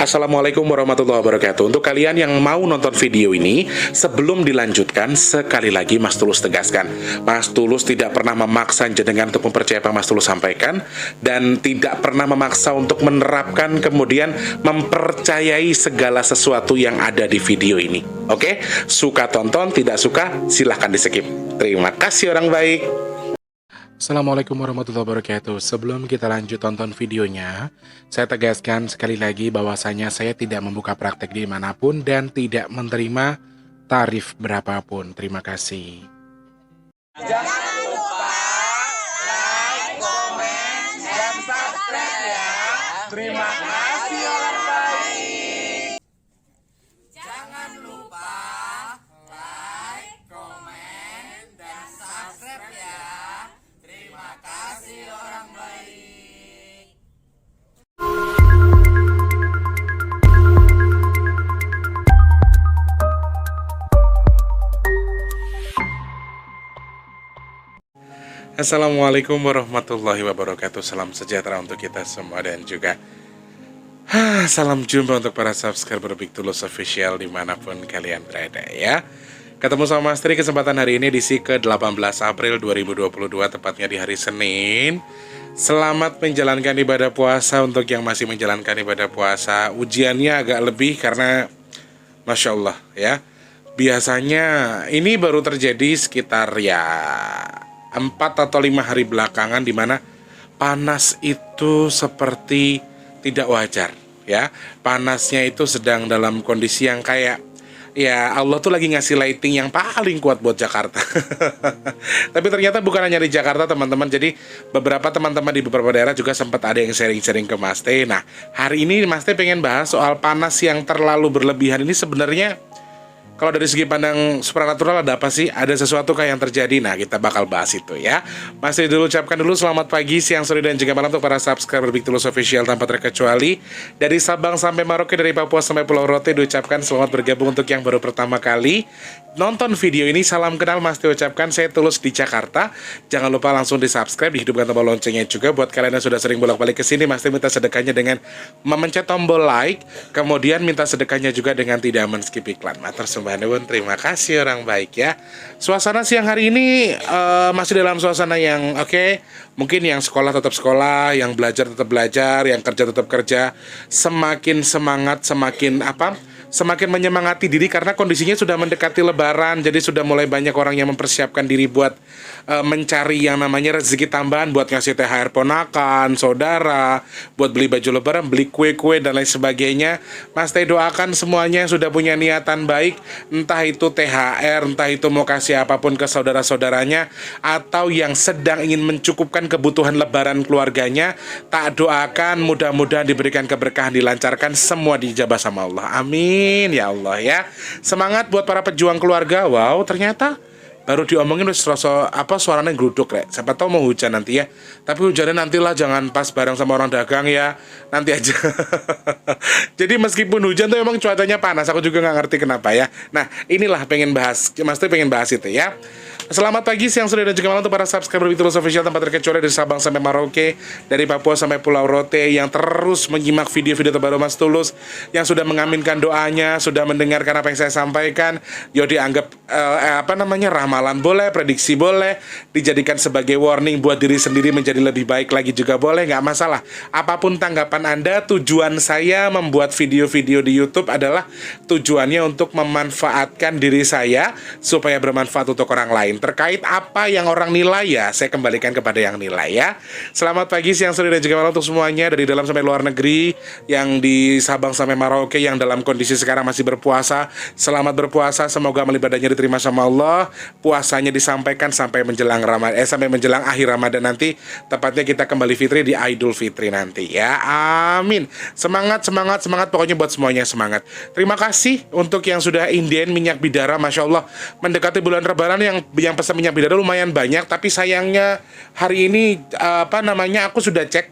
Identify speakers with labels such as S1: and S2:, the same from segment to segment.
S1: Assalamualaikum warahmatullahi wabarakatuh. Untuk kalian yang mau nonton video ini, sebelum dilanjutkan, sekali lagi Mas Tulus tegaskan, Mas Tulus tidak pernah memaksa jenengan untuk mempercayai apa Mas Tulus sampaikan, dan tidak pernah memaksa untuk menerapkan kemudian mempercayai segala sesuatu yang ada di video ini. Oke? Suka tonton, tidak suka silahkan di skip. Terima kasih orang baik. Assalamualaikum warahmatullahi wabarakatuh. Sebelum kita lanjut tonton videonya, saya tegaskan sekali lagi bahwasanya saya tidak membuka praktek dimanapun dan tidak menerima tarif berapapun. Terima kasih.
S2: Jangan lupa like, komen, dan subscribe ya. Terima kasih orang baik. Jangan lupa like, komen, dan subscribe ya. Terima kasih orang baik.
S1: Assalamualaikum warahmatullahi wabarakatuh. Salam sejahtera untuk kita semua dan juga salam jumpa untuk para subscriber Big Tulus Official dimanapun kalian berada ya. Ketemu sama Mas Tri kesempatan hari ini edisi ke-18 April 2022, tepatnya di hari Senin. Selamat menjalankan ibadah puasa untuk yang masih menjalankan ibadah puasa. Ujiannya agak lebih karena Masya Allah ya. Biasanya ini baru terjadi sekitar 4 atau 5 hari belakangan di mana panas itu seperti tidak wajar ya. Panasnya itu sedang dalam kondisi yang kayak ya Allah tuh lagi ngasih lighting yang paling kuat buat Jakarta. Tapi ternyata bukan hanya di Jakarta teman-teman. Jadi beberapa teman-teman di beberapa daerah juga sempat ada yang sharing-sharing ke Mas T. Nah hari ini Mas T pengen bahas soal panas yang terlalu berlebihan ini sebenarnya. Kalau dari segi pandang supranatural ada apa sih? Ada sesuatu kah yang terjadi? Nah, kita bakal bahas itu ya. Masih dulu ucapkan dulu selamat pagi, siang, sore, dan juga malam untuk para subscriber Big Tulus Official tanpa terkecuali. Dari Sabang sampai Merauke, dari Papua sampai Pulau Rote, diucapkan selamat bergabung untuk yang baru pertama kali nonton video ini. Salam kenal Mas diucapkan, saya Tulus di Jakarta. Jangan lupa langsung di subscribe, dihidupkan tombol loncengnya juga. Buat kalian yang sudah sering bolak-balik ke sini, Mas minta sedekahnya dengan memencet tombol like, kemudian minta sedekahnya juga dengan tidak men-skip iklan. Matur Subhanallah, terima kasih orang baik ya. Suasana siang hari ini masih dalam suasana yang oke. Mungkin yang sekolah tetap sekolah, yang belajar tetap belajar, yang kerja tetap kerja. Semakin semangat, semakin menyemangati diri karena kondisinya sudah mendekati lebaran. Jadi sudah mulai banyak orang yang mempersiapkan diri buat mencari yang namanya rezeki tambahan, buat ngasih THR ponakan, saudara, buat beli baju lebaran, beli kue-kue dan lain sebagainya. Mas Teh doakan semuanya yang sudah punya niatan baik, entah itu THR, entah itu mau kasih apapun ke saudara-saudaranya, atau yang sedang ingin mencukupkan kebutuhan lebaran keluarganya, tak doakan mudah-mudahan diberikan keberkahan, dilancarkan, semua dijabah sama Allah. Amin ya Allah ya. Semangat buat para pejuang keluarga. Wow, ternyata baru diomongin suaranya geruduk rek. Siapa tahu mau hujan nanti ya. Tapi hujannya nantilah, jangan pas bareng sama orang dagang ya. Nanti aja. Jadi meskipun hujan tuh emang cuacanya panas, aku juga nggak ngerti kenapa ya. Nah inilah Mas Teh pengen bahas itu ya. Selamat pagi, siang, sore, dan juga malam untuk para subscriber Big Tulus Official tanpa terkecuali dari Sabang sampai Merauke, dari Papua sampai Pulau Rote yang terus menyimak video-video terbaru Mas Tulus, yang sudah mengaminkan doanya, sudah mendengarkan apa yang saya sampaikan. Yo dianggap ramalan boleh, prediksi boleh, dijadikan sebagai warning buat diri sendiri menjadi lebih baik lagi juga boleh, nggak masalah. Apapun tanggapan Anda, tujuan saya membuat video-video di YouTube adalah tujuannya untuk memanfaatkan diri saya supaya bermanfaat untuk orang lain. Terkait apa yang orang nilai ya, saya kembalikan kepada yang nilai ya. Selamat pagi, siang, sore, dan juga malam untuk semuanya, dari dalam sampai luar negeri, yang di Sabang sampai Merauke, yang dalam kondisi sekarang masih berpuasa. Selamat berpuasa, semoga amal ibadahnya diterima sama Allah. Puasanya disampaikan sampai menjelang sampai menjelang akhir Ramadan nanti, tepatnya kita kembali fitri di Idul Fitri nanti ya. Amin. Semangat pokoknya buat semuanya semangat. Terima kasih untuk yang sudah inden minyak bidara, Masya Allah. Mendekati bulan Lebaran yang pesan minyak bidara lumayan banyak, tapi sayangnya hari ini aku sudah cek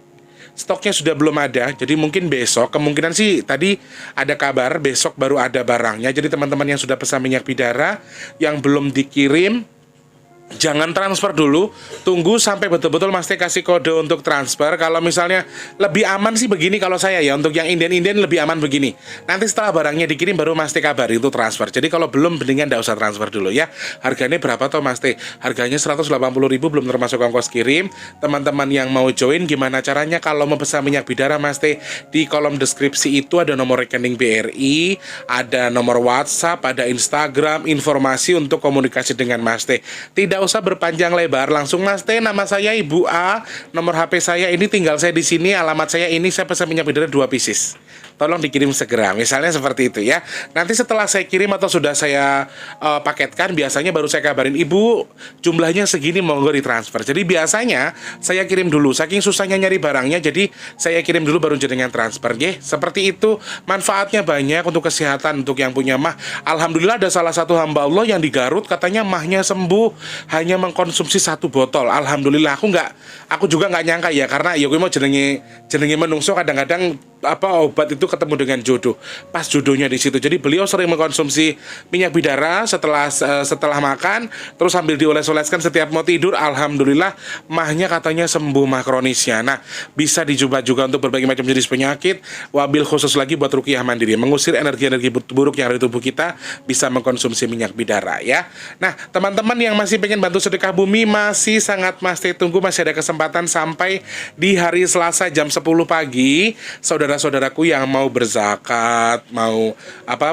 S1: stoknya sudah belum ada. Jadi mungkin besok, kemungkinan sih tadi ada kabar besok baru ada barangnya. Jadi teman-teman yang sudah pesan minyak bidara yang belum dikirim, Jangan transfer dulu, tunggu sampai betul-betul Mas Teh kasih kode untuk transfer. Kalau misalnya lebih aman sih begini kalau saya ya, untuk yang inden-inden lebih aman begini. Nanti setelah barangnya dikirim baru Mas Teh kabari itu transfer. Jadi kalau belum mendingan nggak usah transfer dulu ya. Harganya berapa toh Mas Teh? Harganya 180.000 belum termasuk ongkos kirim. Teman-teman yang mau join gimana caranya? Kalau mau pesan minyak bidara Mas Teh, di kolom deskripsi itu ada nomor rekening BRI, ada nomor WhatsApp, ada Instagram, informasi untuk komunikasi dengan Mas Teh. Tidak usah berpanjang lebar, langsung Mas Teh, nama saya Ibu A, nomor HP saya ini, tinggal saya di sini, alamat saya ini, saya pesan minyak bidara 2 pieces. Tolong dikirim segera, misalnya seperti itu ya. Nanti setelah saya kirim atau sudah saya paketkan, biasanya baru saya kabarin, Ibu jumlahnya segini, monggo ditransfer. Jadi biasanya saya kirim dulu, saking susahnya nyari barangnya, jadi saya kirim dulu baru jenengan transfer ya. Seperti itu, manfaatnya banyak untuk kesehatan, untuk yang punya mah. Alhamdulillah ada salah satu hamba Allah yang di Garut katanya mahnya sembuh hanya mengkonsumsi 1 botol. Alhamdulillah, aku juga nggak nyangka ya, karena ya gue mau jenenge menungso kadang-kadang obat itu ketemu dengan jodoh, pas jodohnya di situ. Jadi beliau sering mengkonsumsi minyak bidara setelah makan, terus sambil dioles-oleskan setiap mau tidur. Alhamdulillah mahnya katanya sembuh, mah kronisnya. Nah, bisa dicoba juga untuk berbagai macam jenis penyakit. Wabil khusus lagi buat ruqyah mandiri, mengusir energi-energi buruk yang ada di tubuh kita, bisa mengkonsumsi minyak bidara ya. Nah, teman-teman yang masih pengen bantu sedekah bumi, masih sangat Mas Teh tunggu, masih ada kesempatan sampai di hari Selasa jam 10 pagi. Saudaraku yang mau berzakat, mau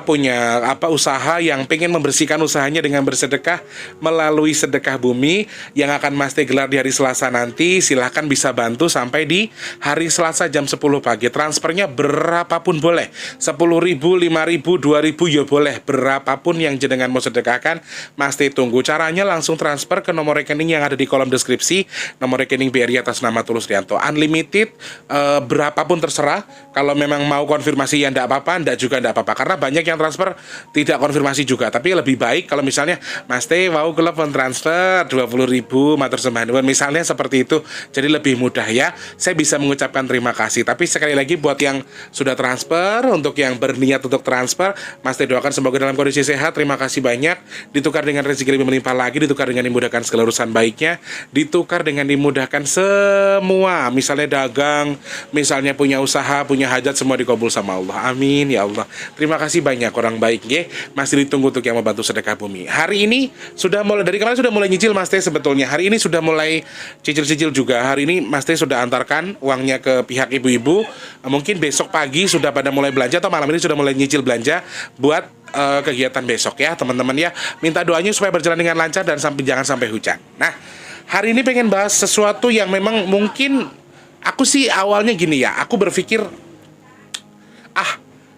S1: punya usaha yang pengen membersihkan usahanya dengan bersedekah melalui sedekah bumi yang akan Mas Teh gelar di hari Selasa nanti, silahkan bisa bantu sampai di hari Selasa jam 10 pagi. Transfernya berapapun boleh, 10.000, 5.000, 2.000 ya boleh, berapapun yang jenengan mau sedekahkan, Mas Teh tunggu. Caranya langsung transfer ke nomor rekening yang ada di kolom deskripsi, nomor rekening BRI atas nama Tulus Rianto, unlimited, berapapun terserah. Kalau memang mau konfirmasi ya enggak apa-apa, enggak juga enggak apa-apa, karena banyak yang transfer tidak konfirmasi juga. Tapi lebih baik kalau misalnya Mas Teh mau telepon transfer 20.000 matur sembah nuwun, misalnya seperti itu, jadi lebih mudah ya. Saya bisa mengucapkan terima kasih. Tapi sekali lagi buat yang sudah transfer, untuk yang berniat untuk transfer, Mas Teh doakan semoga dalam kondisi sehat. Terima kasih banyak, ditukar dengan rezeki lebih melimpah lagi, ditukar dengan dimudahkan segala urusan baiknya, ditukar dengan dimudahkan semua, misalnya dagang, misalnya punya usaha, punya hajat, semua dikabul sama Allah. Amin ya Allah. Terima kasih banyak orang baik ya. Masih ditunggu untuk yang membantu sedekah bumi. Hari ini sudah mulai, dari kemarin sudah mulai nyicil Mas Teh sebetulnya. Hari ini sudah mulai cicil-cicil juga. Hari ini Mas Teh sudah antarkan uangnya ke pihak ibu-ibu. Mungkin besok pagi sudah pada mulai belanja, atau malam ini sudah mulai nyicil belanja buat kegiatan besok ya teman-teman ya. Minta doanya supaya berjalan dengan lancar dan jangan sampai hujan. Nah, hari ini pengen bahas sesuatu yang memang mungkin aku sih awalnya gini ya, aku berpikir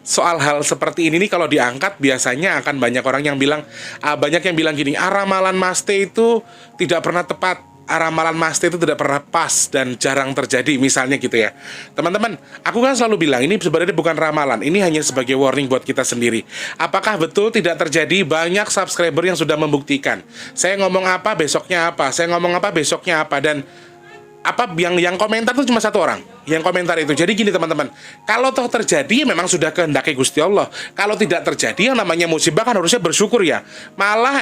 S1: soal hal seperti ini nih kalau diangkat biasanya akan banyak orang yang bilang, banyak yang bilang gini, ramalan Mas Teh itu tidak pernah tepat, ramalan Mas Teh itu tidak pernah pas dan jarang terjadi, misalnya gitu ya. Teman-teman, aku kan selalu bilang ini sebenarnya bukan ramalan, ini hanya sebagai warning buat kita sendiri. Apakah betul tidak terjadi? Banyak subscriber yang sudah membuktikan. Saya ngomong apa, besoknya apa, saya ngomong apa, besoknya apa, dan yang komentar itu cuma 1 orang yang komentar itu. Jadi gini teman-teman, kalau toh terjadi memang sudah kehendaki Gusti Allah. Kalau tidak terjadi, yang namanya musibah kan harusnya bersyukur ya. Malah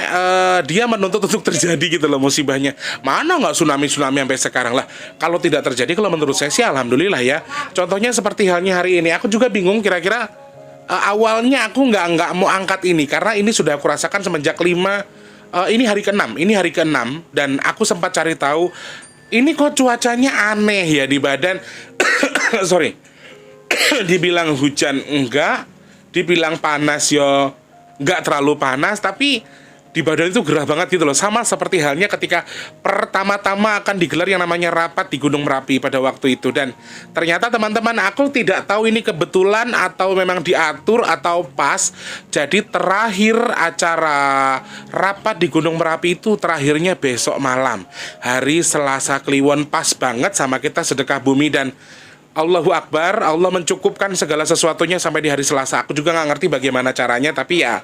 S1: dia menuntut untuk terjadi gitu loh musibahnya. Mana nggak tsunami sampai sekarang lah. Kalau tidak terjadi, kalau menurut saya sih alhamdulillah ya. Contohnya seperti halnya hari ini, aku juga bingung kira-kira awalnya aku nggak mau angkat ini karena ini sudah aku rasakan semenjak 5 ini hari ke-6 dan aku sempat cari tahu. Ini kok cuacanya aneh ya di badan. Sorry. Dibilang hujan enggak, dibilang panas yo enggak terlalu panas, tapi di badan itu gerah banget gitu loh. Sama seperti halnya ketika pertama-tama akan digelar yang namanya rapat di Gunung Merapi pada waktu itu. Dan ternyata teman-teman, aku tidak tahu ini kebetulan atau memang diatur atau pas. Jadi terakhir acara rapat di Gunung Merapi itu terakhirnya besok malam, hari Selasa Kliwon, pas banget sama kita sedekah bumi. Dan Allahu Akbar, Allah mencukupkan segala sesuatunya sampai di hari Selasa. Aku juga nggak ngerti bagaimana caranya, tapi ya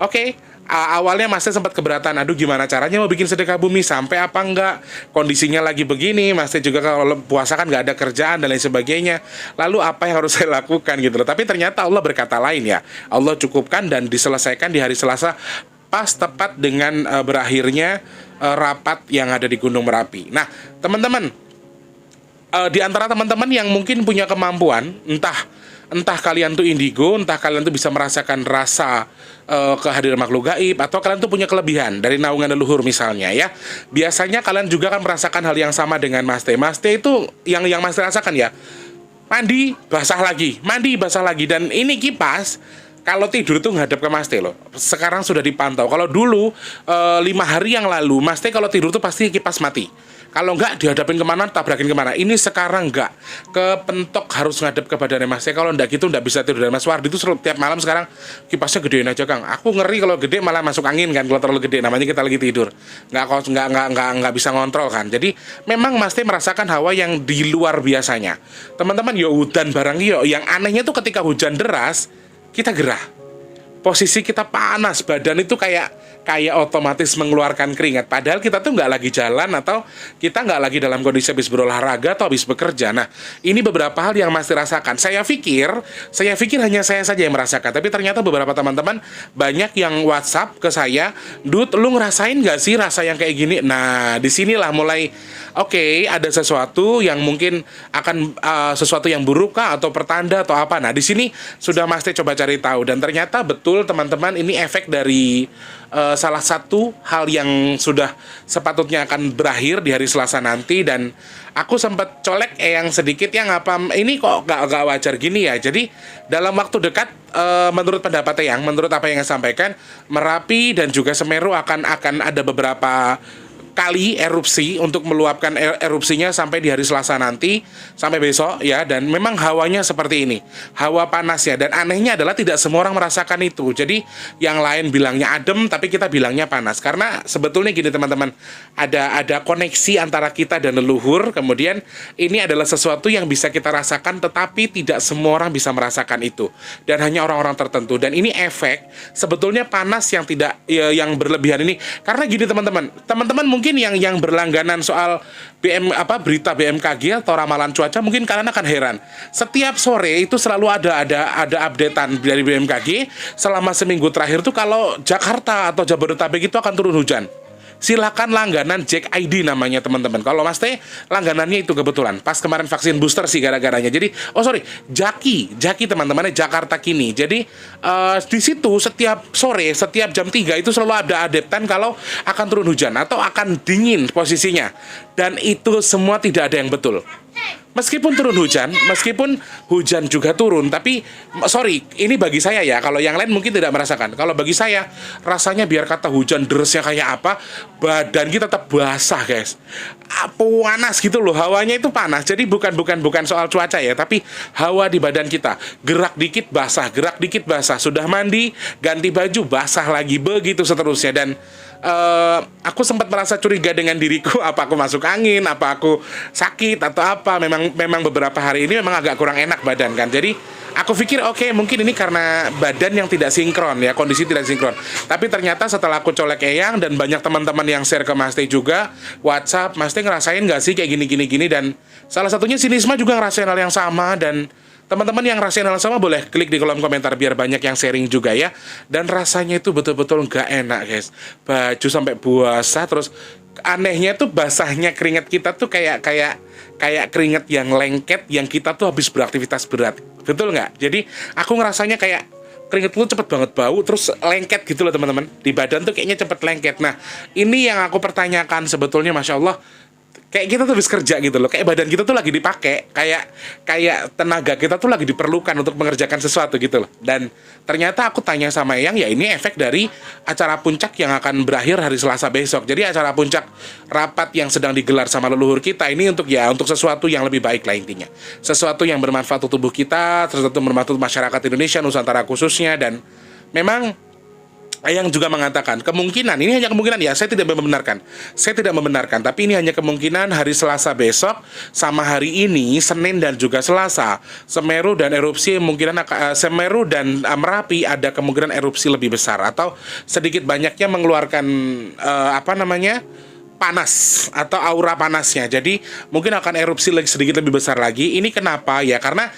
S1: oke. Awalnya Mas Teh sempat keberatan, aduh gimana caranya mau bikin sedekah bumi, sampai apa enggak, kondisinya lagi begini. Mas Teh juga kalau puasa kan nggak ada kerjaan dan lain sebagainya, lalu apa yang harus saya lakukan gitu loh. Tapi ternyata Allah berkata lain ya, Allah cukupkan dan diselesaikan di hari Selasa pas tepat dengan berakhirnya rapat yang ada di Gunung Merapi. Nah, teman-teman, di antara teman-teman yang mungkin punya kemampuan, entah kalian tuh indigo, entah kalian tuh bisa merasakan rasa kehadiran makhluk gaib, atau kalian tuh punya kelebihan dari naungan leluhur misalnya ya. Biasanya kalian juga akan merasakan hal yang sama dengan Mas T. Mas T itu yang Mas T rasakan ya. Mandi, basah lagi, dan ini kipas. Kalau tidur itu ngadep ke Mas T loh. Sekarang sudah dipantau. Kalau dulu 5 hari yang lalu Mas T kalau tidur tuh pasti kipas mati. Kalau enggak dihadapin kemana, tabrakin kemana. Ini sekarang enggak. Kepentok harus ngadep ke badannya Mas T. Kalau enggak gitu enggak bisa tidur. Dan Mas Wardi itu tiap malam sekarang kipasnya gedein aja Kang. Aku ngeri kalau gede malah masuk angin kan. Kalau terlalu gede namanya kita lagi tidur. Enggak bisa ngontrol kan. Jadi memang Mas T merasakan hawa yang di luar biasanya. Teman-teman yo hujan barang yo. Yang anehnya tuh ketika hujan deras kita gerah. Posisi kita panas, badan itu kayak otomatis mengeluarkan keringat. Padahal kita tuh nggak lagi jalan atau kita nggak lagi dalam kondisi habis berolahraga atau habis bekerja. Nah, ini beberapa hal yang masih rasakan. Saya pikir hanya saya saja yang merasakan. Tapi ternyata beberapa teman-teman banyak yang WhatsApp ke saya, Dut, lu ngerasain nggak sih rasa yang kayak gini? Nah, disinilah mulai oke, ada sesuatu yang mungkin akan sesuatu yang buruk kah atau pertanda atau apa. Nah, di sini sudah Mas T coba cari tahu dan ternyata betul teman-teman ini efek dari salah satu hal yang sudah sepatutnya akan berakhir di hari Selasa nanti. Dan aku sempat colek yang sedikit yang apa ini kok gak wajar gini ya. Jadi dalam waktu dekat menurut pendapat menurut apa yang saya sampaikan, Merapi dan juga Semeru akan ada beberapa kali erupsi untuk meluapkan erupsinya sampai di hari Selasa nanti, sampai besok ya. Dan memang hawanya seperti ini, hawa panas ya. Dan anehnya adalah tidak semua orang merasakan itu. Jadi yang lain bilangnya adem, tapi kita bilangnya panas. Karena sebetulnya gini teman-teman, ada koneksi antara kita dan leluhur. Kemudian ini adalah sesuatu yang bisa kita rasakan, tetapi tidak semua orang bisa merasakan itu. Dan hanya orang-orang tertentu. Dan ini efek sebetulnya panas yang tidak yang berlebihan ini. Karena gini teman-teman mungkin yang berlangganan soal berita BMKG atau ramalan cuaca, mungkin kalian akan heran. Setiap sore itu selalu ada updatean dari BMKG selama seminggu terakhir tuh kalau Jakarta atau Jabodetabek itu akan turun hujan. Silakan langganan Jack ID namanya teman-teman. Kalau Mas T langganannya itu kebetulan pas kemarin vaksin booster sih gara-garanya. Jadi Jaki teman-temannya Jakarta Kini. Jadi di situ setiap sore, setiap jam 3 itu selalu ada updatean kalau akan turun hujan atau akan dingin posisinya. Dan itu semua tidak ada yang betul. Meskipun turun hujan, meskipun hujan juga turun, tapi ini bagi saya ya, kalau yang lain mungkin tidak merasakan. Kalau bagi saya, rasanya biar kata hujan derasnya kayak apa, badan kita tetap basah guys. Panas gitu loh, hawanya itu panas. Jadi bukan soal cuaca ya, tapi hawa di badan kita. Gerak dikit basah, sudah mandi, ganti baju, basah lagi, begitu seterusnya. Dan aku sempat merasa curiga dengan diriku, apa aku masuk angin, apa aku sakit atau apa. Memang beberapa hari ini memang agak kurang enak badan kan. Jadi aku pikir oke, mungkin ini karena badan yang tidak sinkron ya, kondisi tidak sinkron. Tapi ternyata setelah aku colek Eyang dan banyak teman-teman yang share ke Mas T juga WhatsApp, Mas T ngerasain nggak sih kayak gini. Dan salah satunya si Nisma juga ngerasain hal yang sama. Dan teman-teman yang ngerasain hal yang sama boleh klik di kolom komentar biar banyak yang sharing juga ya. Dan rasanya itu betul-betul nggak enak guys. Baju sampai basah, terus anehnya tuh basahnya keringat kita tuh kayak keringat yang lengket yang kita tuh habis beraktivitas berat. Betul nggak? Jadi aku ngerasanya kayak keringat lu cepet banget bau, terus lengket gitu loh teman-teman. Di badan tuh kayaknya cepet lengket. Nah, ini yang aku pertanyakan sebetulnya, Masya Allah. Kayak kita tuh habis kerja gitu loh, kayak badan kita tuh lagi dipakai, kayak tenaga kita tuh lagi diperlukan untuk mengerjakan sesuatu gitu loh. Dan ternyata aku tanya sama Eyang, ya ini efek dari acara puncak yang akan berakhir hari Selasa besok. Jadi acara puncak rapat yang sedang digelar sama leluhur kita ini untuk sesuatu yang lebih baik lah intinya. Sesuatu yang bermanfaat untuk tubuh kita, sesuatu yang bermanfaat untuk masyarakat Indonesia, Nusantara khususnya. Dan memang yang juga mengatakan kemungkinan, ini hanya kemungkinan ya, saya tidak membenarkan, tapi ini hanya kemungkinan hari Selasa besok sama hari ini Senin dan juga Selasa, Semeru dan Semeru dan Merapi ada kemungkinan erupsi lebih besar atau sedikit banyaknya mengeluarkan panas atau aura panasnya. Jadi mungkin akan erupsi lagi sedikit lebih besar lagi. Ini kenapa ya? Karena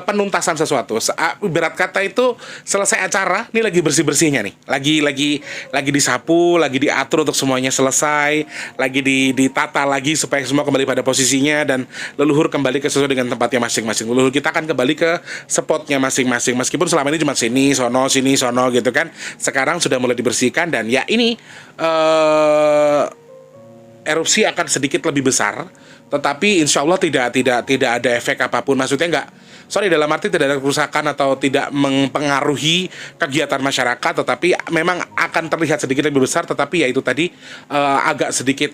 S1: penuntasan sesuatu. Ibarat kata itu selesai acara, ini lagi bersih-bersihnya nih. Lagi disapu, lagi diatur untuk semuanya selesai, lagi ditata lagi supaya semua kembali pada posisinya dan leluhur kembali ke sesuai dengan tempatnya masing-masing. Leluhur kita akan kembali ke spotnya masing-masing. Meskipun selama ini cuma sini, sono gitu kan. Sekarang sudah mulai dibersihkan dan ya ini erupsi akan sedikit lebih besar, tetapi insya Allah tidak ada efek apapun. Maksudnya dalam arti tidak ada kerusakan atau tidak mempengaruhi kegiatan masyarakat, tetapi memang akan terlihat sedikit lebih besar. Tetapi ya itu tadi agak sedikit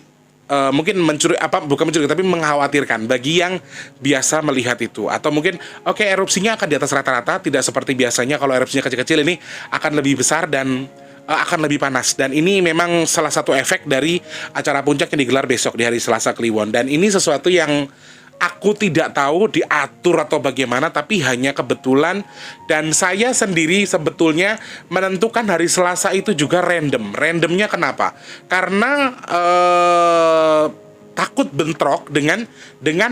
S1: mungkin bukan mencuri tapi mengkhawatirkan bagi yang biasa melihat itu, atau mungkin erupsinya akan di atas rata-rata, tidak seperti biasanya. Kalau erupsinya kecil-kecil, ini akan lebih besar dan akan lebih panas. Dan ini memang salah satu efek dari acara puncak yang digelar besok di hari Selasa Kliwon. Dan ini sesuatu yang aku tidak tahu diatur atau bagaimana, tapi hanya kebetulan. Dan saya sendiri sebetulnya menentukan hari Selasa itu juga random. Randomnya kenapa? Karena takut bentrok dengan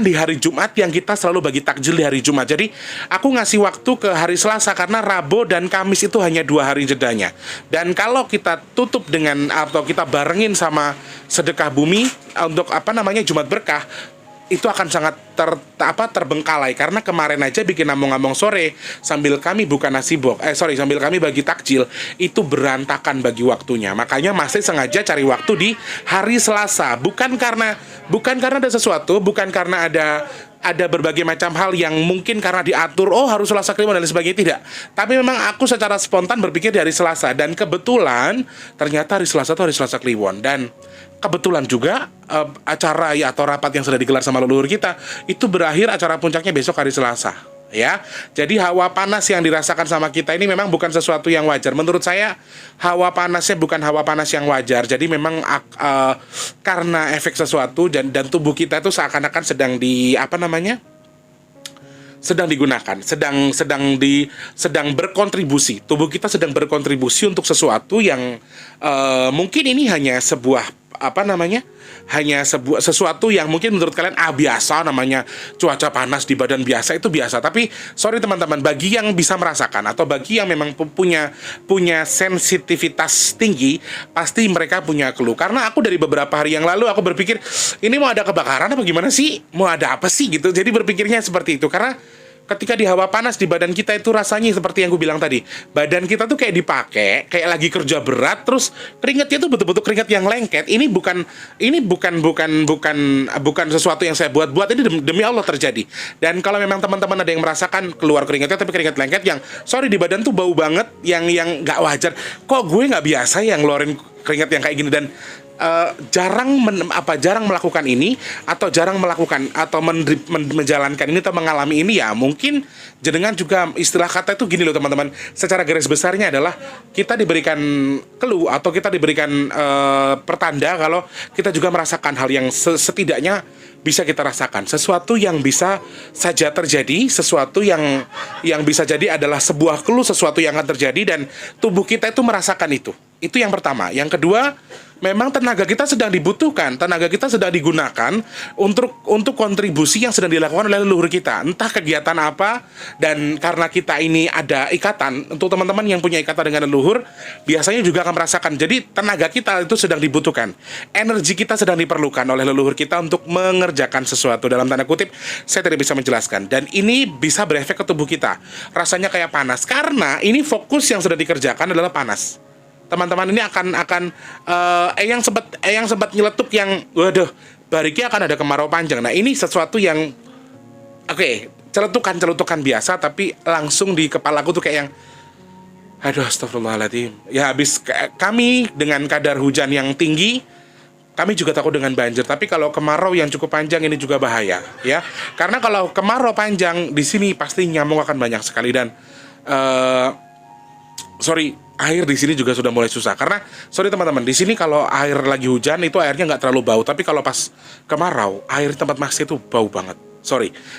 S1: di hari Jumat yang kita selalu bagi takjil di hari Jumat. Jadi aku ngasih waktu ke hari Selasa karena Rabu dan Kamis itu hanya 2 hari jedanya. Dan kalau kita tutup dengan atau kita barengin sama sedekah bumi untuk Jumat Berkah, itu akan sangat terbengkalai. Karena kemarin aja bikin ngomong-ngomong sore sambil kami buka sambil kami bagi takjil, itu berantakan bagi waktunya. Makanya masih sengaja cari waktu di hari Selasa, bukan karena ada sesuatu, bukan karena ada berbagai macam hal yang mungkin karena diatur harus Selasa Kliwon dan lain sebagainya, tidak. Tapi memang aku secara spontan berpikir di hari Selasa, dan kebetulan ternyata hari Selasa itu hari Selasa Kliwon. Dan kebetulan juga acara atau rapat yang sudah digelar sama leluhur kita itu berakhir acara puncaknya besok hari Selasa, ya. Jadi hawa panas yang dirasakan sama kita ini memang bukan sesuatu yang wajar. Menurut saya hawa panasnya bukan hawa panas yang wajar. Jadi memang karena efek sesuatu dan tubuh kita itu seakan-akan sedang digunakan, sedang berkontribusi. Tubuh kita sedang berkontribusi untuk sesuatu yang mungkin ini hanya sebuah sesuatu yang mungkin menurut kalian biasa, namanya cuaca panas di badan biasa, itu biasa. Tapi sorry teman-teman, bagi yang bisa merasakan atau bagi yang memang punya sensitivitas tinggi, pasti mereka punya clue. Karena aku dari beberapa hari yang lalu aku berpikir ini mau ada kebakaran apa gimana sih, mau ada apa sih gitu. Jadi berpikirnya seperti itu karena ketika di hawa panas di badan kita itu rasanya seperti yang gue bilang tadi, badan kita tuh kayak dipakai, kayak lagi kerja berat, terus keringatnya tuh betul-betul keringat yang lengket. Ini bukan sesuatu yang saya buat-buat, ini demi Allah terjadi. Dan kalau memang teman-teman ada yang merasakan keluar keringatnya tapi keringat lengket yang di badan tuh bau banget, yang nggak wajar. Kok gue nggak biasa yang ngeluarin keringat yang kayak gini, dan jarang melakukan ini atau jarang melakukan atau menjalankan ini atau mengalami ini, ya mungkin jenengan juga istilah kata itu gini loh teman-teman. Secara garis besarnya adalah kita diberikan clue atau kita diberikan pertanda kalau kita juga merasakan hal yang setidaknya bisa kita rasakan, sesuatu yang bisa saja terjadi, sesuatu yang bisa jadi adalah sebuah clue, sesuatu yang akan terjadi dan tubuh kita itu merasakan itu. Itu yang pertama. Yang kedua, memang tenaga kita sedang dibutuhkan, tenaga kita sedang digunakan untuk kontribusi yang sedang dilakukan oleh leluhur kita. Entah kegiatan apa, dan karena kita ini ada ikatan, untuk teman-teman yang punya ikatan dengan leluhur, biasanya juga akan merasakan. Jadi tenaga kita itu sedang dibutuhkan. Energi kita sedang diperlukan oleh leluhur kita untuk mengerjakan sesuatu. Dalam tanda kutip, saya tidak bisa menjelaskan. Dan ini bisa berefek ke tubuh kita. Rasanya kayak panas, karena ini fokus yang sudah dikerjakan adalah panas. Teman-teman ini akan yang sempat nyeletuk yang waduh, bariknya akan ada kemarau panjang. Nah, ini sesuatu yang celutukan biasa, tapi langsung di kepalaku tuh kayak yang aduh, astagfirullahaladzim. Ya habis kami dengan kadar hujan yang tinggi, kami juga takut dengan banjir. Tapi kalau kemarau yang cukup panjang ini juga bahaya, ya. Karena kalau kemarau panjang di sini pasti nyamuk akan banyak sekali, dan air di sini juga sudah mulai susah. Karena teman-teman, di sini kalau air lagi hujan itu airnya nggak terlalu bau, tapi kalau pas kemarau air di tempat Mas itu bau banget.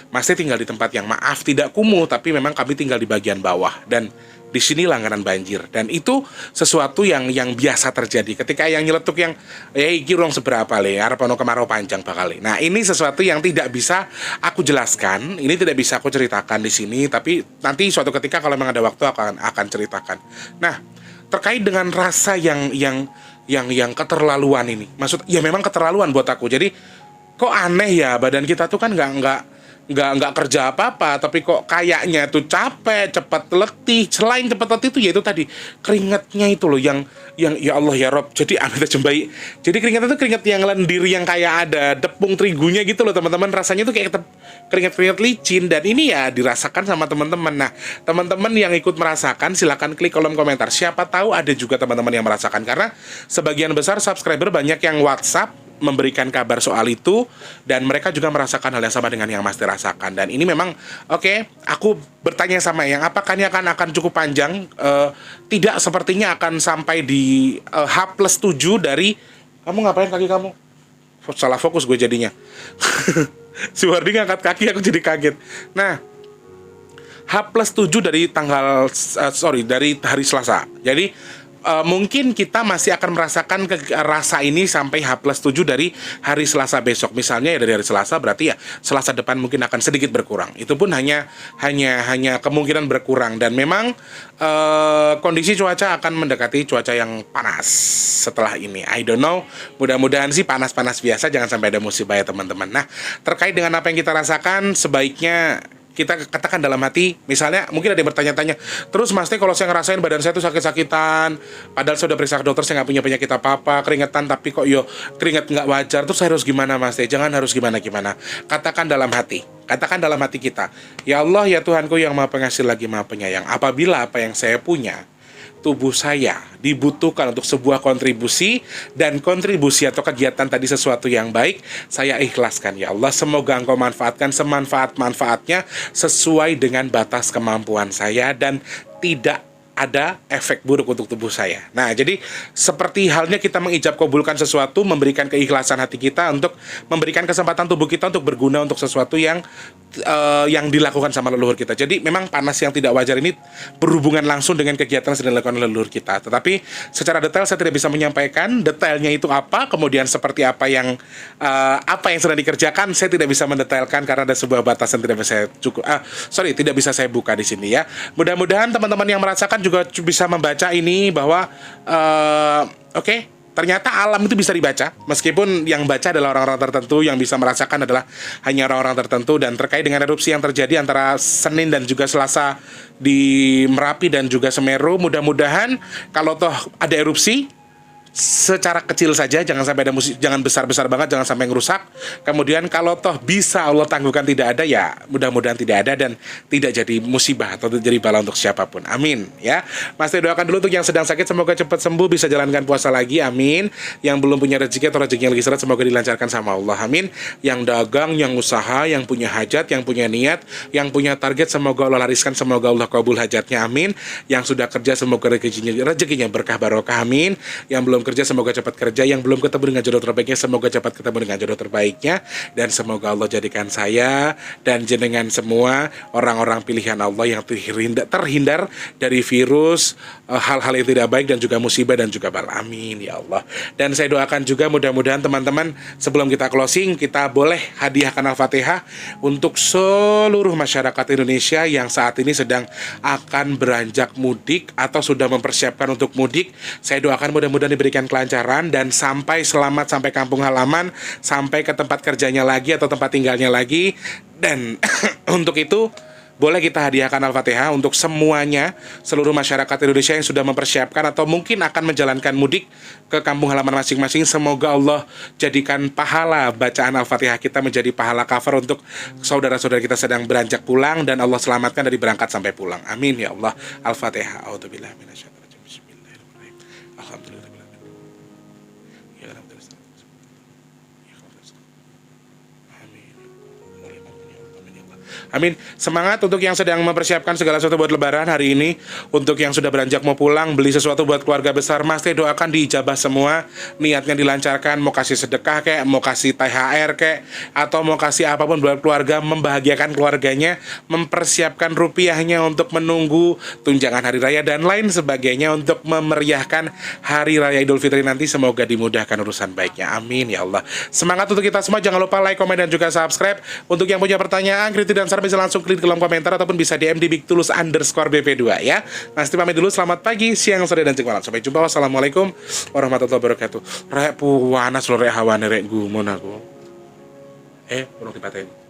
S1: Mas tinggal di tempat yang, maaf tidak kumuh, tapi memang kami tinggal di bagian bawah, dan di sini langganan banjir. Dan itu sesuatu yang biasa terjadi ketika yang nyeletuk yang iki rong seberapa le arep ono kemarau panjang bakal. Nah, ini sesuatu yang tidak bisa aku jelaskan, ini tidak bisa aku ceritakan di sini, tapi nanti suatu ketika kalau memang ada waktu akan ceritakan. Nah, terkait dengan rasa yang keterlaluan ini. Maksud ya memang keterlaluan buat aku. Jadi kok aneh ya, badan kita tuh kan nggak kerja apa-apa, tapi kok kayaknya tuh capek, cepat letih. Selain cepat letih itu ya itu tadi keringatnya itu loh yang ya Allah ya Rob. Jadi amit jembai. Jadi keringatnya tuh keringat yang lendir yang kayak ada tepung terigunya gitu loh teman-teman. Rasanya tuh kayak keringat-keringat licin, dan ini ya dirasakan sama teman-teman. Nah, teman-teman yang ikut merasakan silakan klik kolom komentar. Siapa tahu ada juga teman-teman yang merasakan, karena sebagian besar subscriber banyak yang WhatsApp memberikan kabar soal itu, dan mereka juga merasakan hal yang sama dengan yang Mas rasakan. Dan ini memang oke, aku bertanya sama yang apakah ini akan cukup panjang? Tidak, sepertinya akan sampai di H+7 dari kamu ngapain kaki kamu? Salah fokus gue jadinya. Si Wardi ngangkat kaki, aku jadi kaget. Nah, H+7 dari dari hari Selasa. Jadi mungkin kita masih akan merasakan rasa ini sampai H+7 dari hari Selasa besok. Misalnya ya dari hari Selasa, berarti ya Selasa depan mungkin akan sedikit berkurang. Itu pun hanya kemungkinan berkurang. Dan memang kondisi cuaca akan mendekati cuaca yang panas setelah ini. I don't know, mudah-mudahan sih panas-panas biasa, jangan sampai ada musibah ya teman-teman. Nah, terkait dengan apa yang kita rasakan, sebaiknya kita katakan dalam hati. Misalnya mungkin ada yang bertanya-tanya, terus Mas Teh kalau saya ngerasain badan saya tuh sakit-sakitan, padahal saya udah periksa ke dokter, saya nggak punya penyakit apa-apa, keringetan tapi kok keringet nggak wajar, terus saya harus gimana Mas Teh? Jangan harus gimana-gimana, katakan dalam hati kita, ya Allah ya Tuhanku yang maha pengasih lagi maha penyayang, apabila apa yang saya punya, tubuh saya dibutuhkan untuk sebuah kontribusi, dan kontribusi atau kegiatan tadi sesuatu yang baik, saya ikhlaskan ya Allah. Semoga Engkau manfaatkan semanfaat-manfaatnya sesuai dengan batas kemampuan saya, dan tidak ada efek buruk untuk tubuh saya. Nah, jadi seperti halnya kita mengijab kabulkan sesuatu, memberikan keikhlasan hati kita untuk memberikan kesempatan tubuh kita untuk berguna untuk sesuatu yang dilakukan sama leluhur kita. Jadi memang panas yang tidak wajar ini berhubungan langsung dengan kegiatan yang sedang dilakukan oleh leluhur kita. Tetapi secara detail saya tidak bisa menyampaikan detailnya itu apa, kemudian seperti apa yang sedang dikerjakan, saya tidak bisa mendetailkan karena ada sebuah batasan tidak bisa saya buka di sini ya. Mudah-mudahan teman-teman yang merasakan juga bisa membaca ini bahwa ternyata alam itu bisa dibaca, meskipun yang baca adalah orang-orang tertentu, yang bisa merasakan adalah hanya orang-orang tertentu. Dan terkait dengan erupsi yang terjadi antara Senin dan juga Selasa di Merapi dan juga Semeru, mudah-mudahan kalau toh ada erupsi secara kecil saja, jangan sampai ada jangan besar-besar banget, jangan sampai ngerusak. Kemudian kalau toh bisa Allah tangguhkan tidak ada, ya mudah-mudahan tidak ada dan tidak jadi musibah atau jadi bala untuk siapapun. Amin ya. Mas Teh doakan dulu untuk yang sedang sakit, semoga cepat sembuh, bisa jalankan puasa lagi. Amin. Yang belum punya rezeki atau rezeki yang lagi seret, semoga dilancarkan sama Allah. Amin. Yang dagang, yang usaha, yang punya hajat, yang punya niat, yang punya target, semoga Allah lariskan, semoga Allah kabul hajatnya. Amin. Yang sudah kerja, semoga rezekinya berkah barokah. Amin. Yang belum kerja, semoga cepat kerja. Yang belum ketemu dengan jodoh terbaiknya, semoga cepat ketemu dengan jodoh terbaiknya. Dan semoga Allah jadikan saya dan jenengan semua orang-orang pilihan Allah yang terhindar dari virus, hal-hal yang tidak baik dan juga musibah dan juga bala. Amin ya Allah. Dan saya doakan juga mudah-mudahan teman-teman, sebelum kita closing, kita boleh hadiahkan Al-Fatihah untuk seluruh masyarakat Indonesia yang saat ini sedang akan beranjak mudik atau sudah mempersiapkan untuk mudik. Saya doakan mudah-mudahan diberikan kelancaran dan sampai selamat sampai kampung halaman, sampai ke tempat kerjanya lagi atau tempat tinggalnya lagi. Dan untuk itu boleh kita hadiahkan Al-Fatihah untuk semuanya, seluruh masyarakat Indonesia yang sudah mempersiapkan atau mungkin akan menjalankan mudik ke kampung halaman masing-masing. Semoga Allah jadikan pahala bacaan Al-Fatihah kita menjadi pahala cover untuk saudara-saudara kita sedang beranjak pulang, dan Allah selamatkan dari berangkat sampai pulang. Amin ya Allah. Al-Fatihah. A'udzubillahi minasyaitonir rajim. Bismillahirrahmanirrahim. Alhamdulillah. Amin. Semangat untuk yang sedang mempersiapkan segala sesuatu buat lebaran hari ini. Untuk yang sudah beranjak mau pulang, beli sesuatu buat keluarga besar, Mas Teh doakan diijabah semua. Niatnya dilancarkan, mau kasih sedekah kek, mau kasih THR kek, atau mau kasih apapun buat keluarga, membahagiakan keluarganya, mempersiapkan rupiahnya untuk menunggu tunjangan hari raya dan lain sebagainya untuk memeriahkan hari raya Idul Fitri nanti. Semoga dimudahkan urusan baiknya. Amin ya Allah. Semangat untuk kita semua. Jangan lupa like, komen, dan juga subscribe. Untuk yang punya pertanyaan, kritik, dan saran bisa langsung klik di kolom komentar ataupun bisa DM di bigtulus_bp2 ya. Mas Teh pamit dulu. Selamat pagi, siang, sore, dan juga malam. Sampai jumpa. Wassalamualaikum warahmatullahi wabarakatuh. Rek puwanas lo rek hawane rek gumun aku. Perlu dipaten.